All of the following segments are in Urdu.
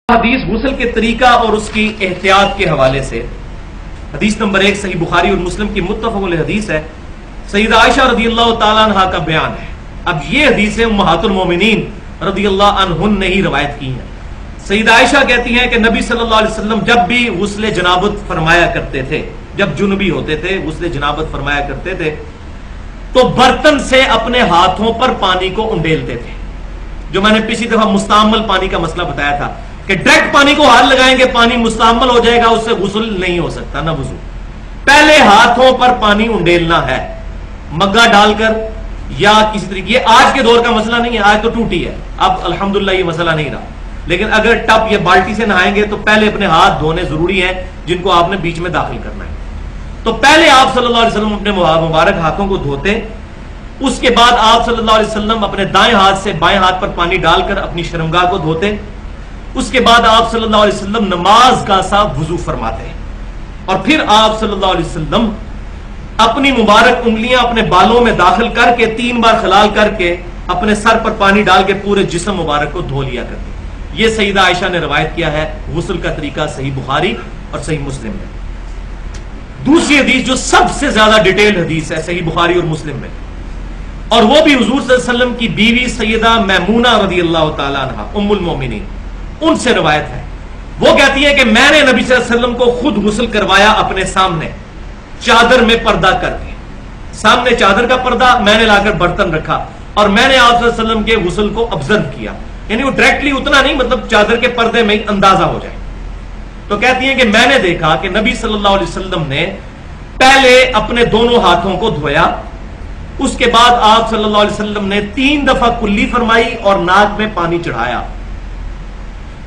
حدیث غسل کے طریقہ اور اس کی احتیاط کے حوالے سے حدیث نمبر 1 صحیح بخاری اور مسلم کی متفق علیہ حدیث ہے. سیدہ عائشہ رضی اللہ تعالیٰ عنہ کا بیان ہے. اب یہ حدیثیں امہات المومنین رضی اللہ عنہن نے ہی روایت کی ہیں. سیدہ عائشہ کہتی ہیں کہ نبی صلی اللہ علیہ وسلم جب بھی غسل جنابت فرمایا کرتے تھے، جب جنبی ہوتے تھے غسل جنابت فرمایا کرتے تھے تو برتن سے اپنے ہاتھوں پر پانی کو انڈیلتے تھے. جو میں نے پچھلی دفعہ مستعمل پانی کا مسئلہ بتایا تھا کہ ڈائریکٹ پانی کو ہاتھ لگائیں گے پانی مستعمل ہو جائے گا، اس سے غسل نہیں ہو سکتا نہ وضو. پہلے ہاتھوں پر پانی انڈیلنا ہے مگا ڈال کر یا کسی طریقے. یہ آج کے دور کا مسئلہ نہیں ہے، آج تو ٹوٹی ہے، اب الحمدللہ یہ مسئلہ نہیں رہا. لیکن اگر ٹب یا بالٹی سے نہائیں گے تو پہلے اپنے ہاتھ دھونے ضروری ہیں جن کو آپ نے بیچ میں داخل کرنا ہے. تو پہلے آپ صلی اللہ علیہ وسلم اپنے مبارک ہاتھوں کو دھوتے، اس کے بعد آپ صلی اللہ علیہ وسلم اپنے دائیں ہاتھ سے بائیں ہاتھ پر پانی ڈال کر اپنی شرمگاہ کو دھوتے. اس کے بعد آپ صلی اللہ علیہ وسلم نماز کا سا وضو فرماتے اور پھر آپ صلی اللہ علیہ وسلم اپنی مبارک انگلیاں اپنے بالوں میں داخل کر کے 3 بار خلال کر کے اپنے سر پر پانی ڈال کے پورے جسم مبارک کو دھو لیا کرتے. یہ سیدہ عائشہ نے روایت کیا ہے غسل کا طریقہ صحیح بخاری اور صحیح مسلم میں. دوسری حدیث جو سب سے زیادہ ڈیٹیل حدیث ہے صحیح بخاری اور مسلم میں، اور وہ بھی حضور صلی اللہ علیہ وسلم کی بیوی سیدہ میمونہ رضی اللہ تعالی عنہا ام المومنین ان سے روایت ہے. وہ کہتی ہے کہ میں نے نبی صلی اللہ علیہ وسلم کو خود غسل کروایا اپنے سامنے چادر میں پردہ کر کے. سامنے چادر کا پردہ میں نے لا کر برتن رکھا اور میں نے آپ صلی اللہ علیہ وسلم کے غسل کو آبزرو کیا. یعنی وہ ڈائریکٹلی اتنا نہیں، مطلب چادر کے پردے میں اندازہ ہو جائے. تو کہتی ہیں کہ میں نے دیکھا کہ نبی صلی اللہ علیہ وسلم نے پہلے اپنے دونوں ہاتھوں کو دھویا، اس کے بعد آپ صلی اللہ علیہ وسلم نے 3 دفعہ کلی فرمائی اور ناک میں پانی چڑھایا.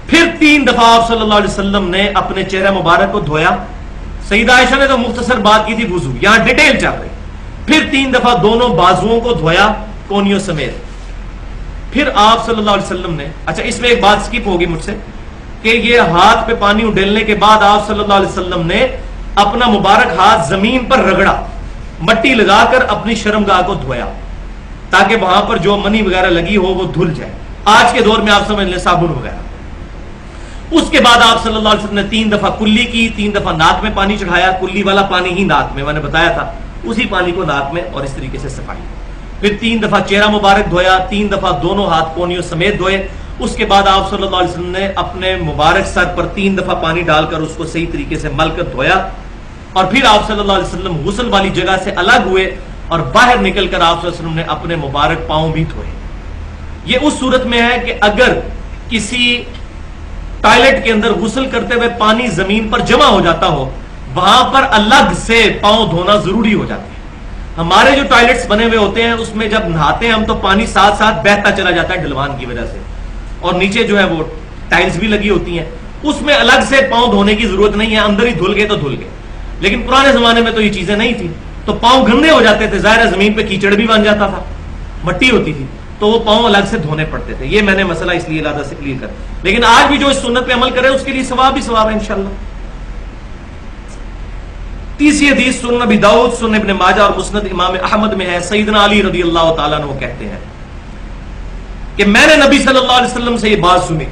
پھر 3 دفعہ آپ صلی اللہ علیہ وسلم نے اپنے چہرہ مبارک کو دھویا. سیدہ عائشہ نے تو مختصر بات کی تھی وضو، یہاں ڈیٹیل چل رہی. پھر 3 دفعہ دونوں بازوؤں کو دھویا کونیوں سمیت. پھر آپ صلی اللہ علیہ وسلم نے، اچھا اس میں ایک بات سکپ ہوگی مجھ سے کہ یہ ہاتھ پہ پانی اڈیلنے کے بعد آپ صلی اللہ علیہ وسلم نے اپنا مبارک ہاتھ زمین پر رگڑا، مٹی لگا کر اپنی شرمگاہ کو دھویا تاکہ وہاں پر جو منی وغیرہ لگی ہو وہ دھل جائے. آج کے دور میں آپ سمجھ لیں صابن وغیرہ. اس کے بعد آپ صلی اللہ علیہ وسلم نے 3 دفعہ کلی کی، 3 دفعہ ناک میں پانی چڑھایا. کلی والا پانی ہی ناک میں نے بتایا تھا، اسی پانی کو ناک میں اور اس طریقے سے صفائی. پھر 3 دفعہ چہرہ مبارک دھویا، 3 دفعہ دونوں ہاتھ کونیوں سمیت دھوئے. اس کے بعد آپ صلی اللہ علیہ وسلم نے اپنے مبارک سر پر 3 دفعہ پانی ڈال کر اس کو صحیح طریقے سے مل کر دھویا. اور پھر آپ صلی اللہ علیہ وسلم غسل والی جگہ سے الگ ہوئے اور باہر نکل کر آپ صلی اللہ علیہ وسلم نے اپنے مبارک پاؤں بھی دھوئے. یہ اس صورت میں ہے کہ اگر کسی ٹوائلٹ کے اندر غسل کرتے ہوئے پانی زمین پر جمع ہو جاتا ہو، وہاں پر الگ سے پاؤں دھونا ضروری ہو جاتا ہے. ہمارے جو ٹوائلٹس بنے ہوئے ہوتے ہیں اس میں جب نہاتے ہیں ہم تو پانی ساتھ ساتھ بہتا چلا جاتا ہے ڈھلوان کی وجہ سے، اور نیچے جو ہے وہ ٹائلز بھی لگی ہوتی ہیں، اس میں الگ سے پاؤں دھونے کی ضرورت نہیں ہے، اندر ہی دھل گئے تو دھل گئے. لیکن پرانے زمانے میں تو یہ چیزیں نہیں تھیں تو پاؤں گندے ہو جاتے تھے، ظاہر ہے زمین پہ کیچڑ بھی بن جاتا تھا، مٹی ہوتی تھی تو وہ پاؤں الگ سے دھونے پڑتے تھے. یہ میں نے مسئلہ اس لیے علیحدہ سے کلیئر کر. لیکن آج بھی جو اس سنت پہ عمل کرے اس کے لیے ثواب ہی ثواب ہے انشاءاللہ. تیسری حدیث سنن ابی داؤد، سنن ابن ماجہ اور مسند امام احمد میں ہے. سیدنا علی رضی اللہ تعالیٰ عنہ کہتے ہیں کہ میں نے نبی صلی اللہ علیہ وسلم سے یہ بات سنی،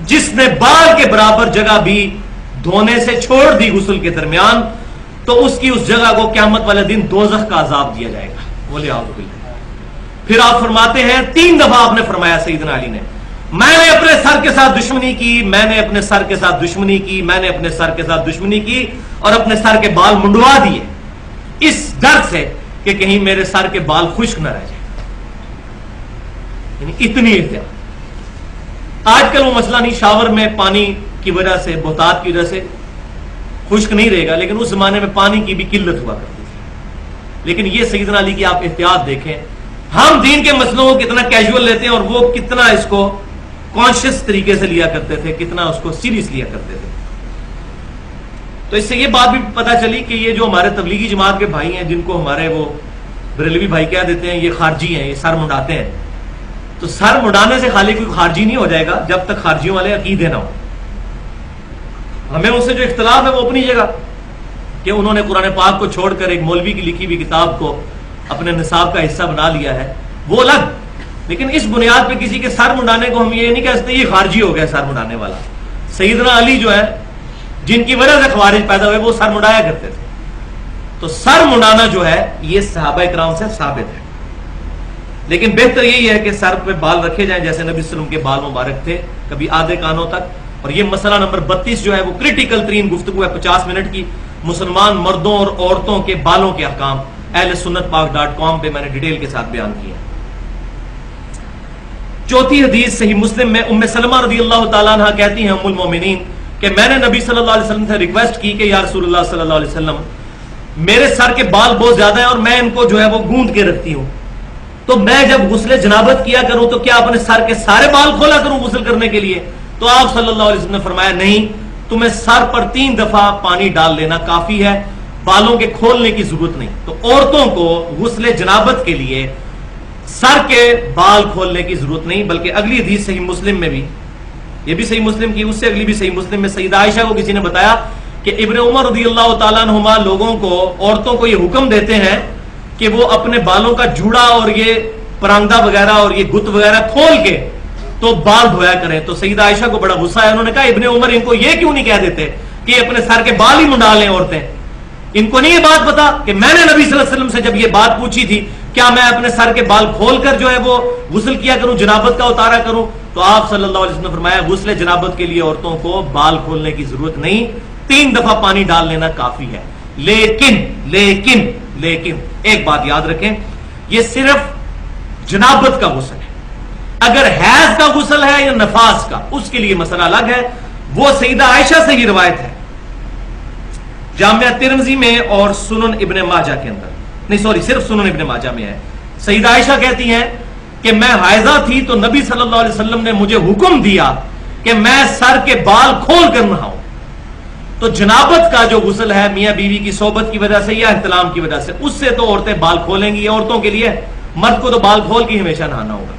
جس نے بال کے برابر جگہ بھی دھونے سے چھوڑ دی غسل کے درمیان تو اس کی اس جگہ کو قیامت والے دن دوزخ کا عذاب دیا جائے گا. بولے اعوذ باللہ. پھر آپ فرماتے ہیں 3 دفعہ آپ نے فرمایا سیدنا علی نے، میں نے اپنے سر کے ساتھ دشمنی کی، میں نے اپنے سر کے ساتھ دشمنی کی، میں نے اپنے سر کے ساتھ دشمنی کی اور اپنے سر کے بال منڈوا دیے اس ڈر سے کہ کہیں میرے سر کے بال خشک نہ رہ جائیں. یعنی اتنی احتیاط. آج کل وہ مسئلہ نہیں، شاور میں پانی کی وجہ سے، بہتات کی وجہ سے خشک نہیں رہے گا، لیکن اس زمانے میں پانی کی بھی قلت ہوا کرتی تھی. لیکن یہ سیدنا علی کی آپ احتیاط دیکھیں. ہم دین کے مسئلوں کو کتنا کیجول لیتے ہیں اور وہ کتنا اس کو کانشیس طریقے سے لیا کرتے تھے، کتنا اس کو سیریس لیا کرتے تھے. تو اس سے یہ بات بھی پتہ چلی کہ یہ جو ہمارے تبلیغی جماعت کے بھائی ہیں جن کو ہمارے وہ بریلوی بھائی کہہ دیتے ہیں، یہ خارجی ہیں، یہ سر منڈاتے ہیں. تو سر منڈانے سے خالی کوئی خارجی نہیں ہو جائے گا جب تک خارجیوں والے عقیدے نہ ہو. ہمیں اس سے جو اختلاف ہے وہ اپنی جگہ کہ انہوں نے قرآن پاک کو چھوڑ کر ایک مولوی کی لکھی ہوئی کتاب کو اپنے نصاب کا حصہ بنا لیا ہے، وہ الگ. لیکن اس بنیاد پہ کسی کے سر منڈانے کو ہم یہ نہیں کہہ سکتے یہ خارجی ہو گیا سر منڈانے والا. سیدنا علی جو ہے جن کی وجہ سے خوارج پیدا ہوئے وہ سر مڈایا کرتے تھے. تو سر مڈانا جو ہے یہ صحابہ کرام سے ثابت ہے. لیکن بہتر یہی ہے کہ سر پہ بال رکھے جائیں جیسے نبی صلی اللہ علیہ وسلم کے بال مبارک تھے, کبھی آدھے کانوں تک. اور یہ مسئلہ نمبر 32 جو ہے وہ کرٹیکل ترین گفتگو ہے 50 منٹ کی, مسلمان مردوں اور عورتوں کے بالوں کے احکام. اہل سنت پاک.com پہ میں نے ڈیٹیل کے ساتھ بیان کیا. چوتھی حدیث صحیح مسلم میں ام سلمہ رضی اللہ تعالیٰ عنہ کہتی ہیں ام المومنین کہ میں نے نبی صلی اللہ علیہ وسلم سے ریکویسٹ کی کہ یا رسول اللہ صلی اللہ علیہ وسلم میرے سر کے بال بہت زیادہ ہیں اور میں ان کو جو ہے وہ گوند کے رکھتی ہوں, تو میں جب غسل جنابت کیا کروں تو کیا اپنے سر کے سارے بال کھولا کروں غسل کرنے کے لیے؟ تو آپ صلی اللہ علیہ وسلم نے فرمایا نہیں, تمہیں سر پر 3 دفعہ پانی ڈال لینا کافی ہے, بالوں کے کھولنے کی ضرورت نہیں. تو عورتوں کو غسل جنابت کے لیے سر کے بال کھولنے کی ضرورت نہیں. بلکہ اگلی حدیث صحیح مسلم میں بھی, یہ بھی صحیح مسلم کی, اس سے اگلی بھی صحیح مسلم میں سیدہ عائشہ کو کسی نے بتایا کہ ابن عمر رضی اللہ تعالیٰ عنہما لوگوں کو, عورتوں کو یہ حکم دیتے ہیں کہ وہ اپنے بالوں کا جوڑا اور یہ پراندہ وغیرہ اور یہ گت وغیرہ کھول کے تو بال دھویا کریں. تو سیدہ عائشہ کو بڑا غصہ ہے, انہوں نے کہا ابن عمر ان کو یہ کیوں نہیں کہہ دیتے کہ اپنے سر کے بال ہی منڈا لیں عورتیں؟ ان کو نہیں یہ بات پتا کہ میں نے نبی صلی اللہ علیہ وسلم سے جب یہ بات پوچھی تھی کیا میں اپنے سر کے بال کھول کر جو ہے وہ غسل کیا کروں, جنابت کا اتارا کروں؟ تو آپ صلی اللہ علیہ وسلم نے فرمایا غسل جنابت کے لیے عورتوں کو بال کھولنے کی ضرورت نہیں, 3 دفعہ پانی ڈال لینا کافی ہے. لیکن لیکن لیکن ایک بات یاد رکھیں, یہ صرف جنابت کا غسل ہے. اگر حیض کا غسل ہے یا نفاس کا, اس کے لیے مسئلہ الگ ہے. وہ سیدہ عائشہ سے ہی روایت ہے جامعہ ترمذی میں اور سنن ابن ماجہ کے اندر, نہیں سوری صرف سنن ابن ماجہ میں ہے. سیدہ عائشہ کہتی ہیں کہ میں حائضہ تھی تو نبی صلی اللہ علیہ وسلم نے مجھے حکم دیا کہ میں سر کے بال کھول کر نہاؤں. تو جنابت کا جو غسل ہے میاں بیوی کی صحبت کی وجہ سے یا احتلام کی وجہ سے, اس سے تو عورتیں بال کھولیں گی, عورتوں کے لیے, مرد کو تو بال کھول کے ہمیشہ نہانا ہوگا.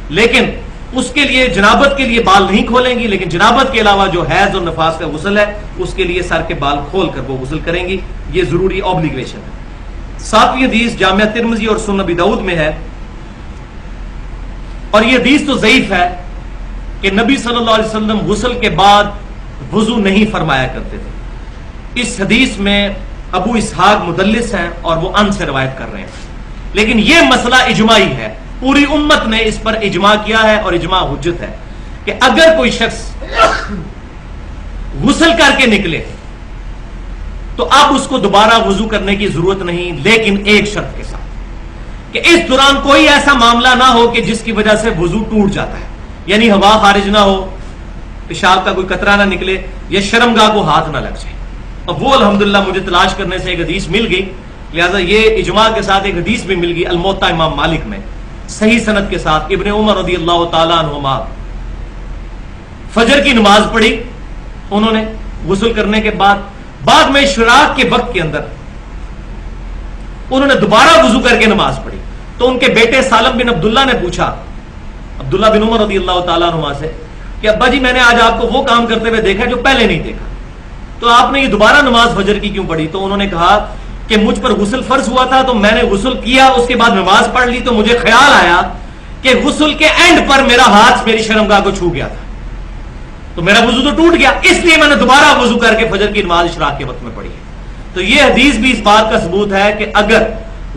لیکن اس کے لیے جنابت کے لیے بال نہیں کھولیں گی, لیکن جنابت کے علاوہ جو حیض اور نفاس کا غسل ہے اس کے لیے سر کے بال کھول کر وہ غسل کریں گی. یہ ضروری اوبلیگیشن ہے. 7ویں حدیث جامعہ ترمذی اور سنن ابی داؤد میں ہے, اور یہ حدیث تو ضعیف ہے کہ نبی صلی اللہ علیہ وسلم غسل کے بعد وضو نہیں فرمایا کرتے تھے. اس حدیث میں ابو اسحاق مدلس ہیں اور وہ ان سے روایت کر رہے ہیں. لیکن یہ مسئلہ اجماعی ہے, پوری امت نے اس پر اجماع کیا ہے اور اجماع حجت ہے کہ اگر کوئی شخص غسل کر کے نکلے تو اب اس کو دوبارہ وضو کرنے کی ضرورت نہیں, لیکن ایک شرط کے ساتھ کہ اس دوران کوئی ایسا معاملہ نہ ہو کہ جس کی وجہ سے وضو ٹوٹ جاتا ہے. یعنی ہوا خارج نہ ہو, پیشاب کا کوئی قطرہ نہ نکلے, یا شرمگاہ کو ہاتھ نہ لگ جائے. اب وہ الحمدللہ مجھے تلاش کرنے سے ایک حدیث مل گئی, لہذا یہ اجماع کے ساتھ ایک حدیث بھی مل گئی الموطا امام مالک میں صحیح سند کے ساتھ. ابن عمر رضی اللہ تعالیٰ عنہما فجر کی نماز پڑھی انہوں نے غسل کرنے کے بعد میں اشراق کے وقت کے اندر انہوں نے دوبارہ وضو کر کے نماز پڑھی. تو ان کے بیٹے سالم بن عبداللہ نے پوچھا عبداللہ بن عمر رضی اللہ تعالیٰ عنہما سے کہ ابا جی میں نے آج آپ کو وہ کام کرتے ہوئے دیکھا جو پہلے نہیں دیکھا, تو آپ نے یہ دوبارہ نماز فجر کی کیوں پڑھی؟ تو انہوں نے کہا کہ مجھ پر غسل فرض ہوا تھا تو میں نے غسل کیا, اس کے بعد نماز پڑھ لی, تو مجھے خیال آیا کہ غسل کے اینڈ پر میرا ہاتھ میری شرمگاہ کو چھو گیا تھا, تو میرا وضو تو ٹوٹ گیا, اس لیے میں نے دوبارہ وضو کر کے فجر کی نماز اشراق کے وقت میں پڑھی ہے. تو یہ حدیث بھی اس بات کا ثبوت ہے کہ اگر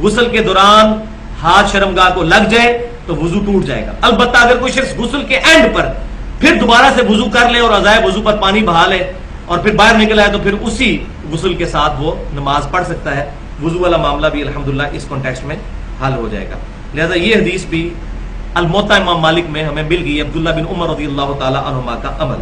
غسل کے دوران ہاتھ شرمگاہ کو لگ جائے تو وضو ٹوٹ جائے گا. البتہ اگر کوئی شخص غسل کے اینڈ پر پھر دوبارہ سے وضو کر لے اور ازائے وضو پر پانی بہا لے اور پھر باہر نکل آئے تو پھر اسی غسل کے ساتھ وہ نماز پڑھ سکتا ہے. وضو والا معاملہ بھی الحمدللہ اس کانٹیکسٹ میں حل ہو جائے گا. لہذا یہ حدیث بھی الموطا امام مالک میں ہمیں مل گئی عبداللہ بن عمر رضی اللہ تعالی عنہما کا عمل.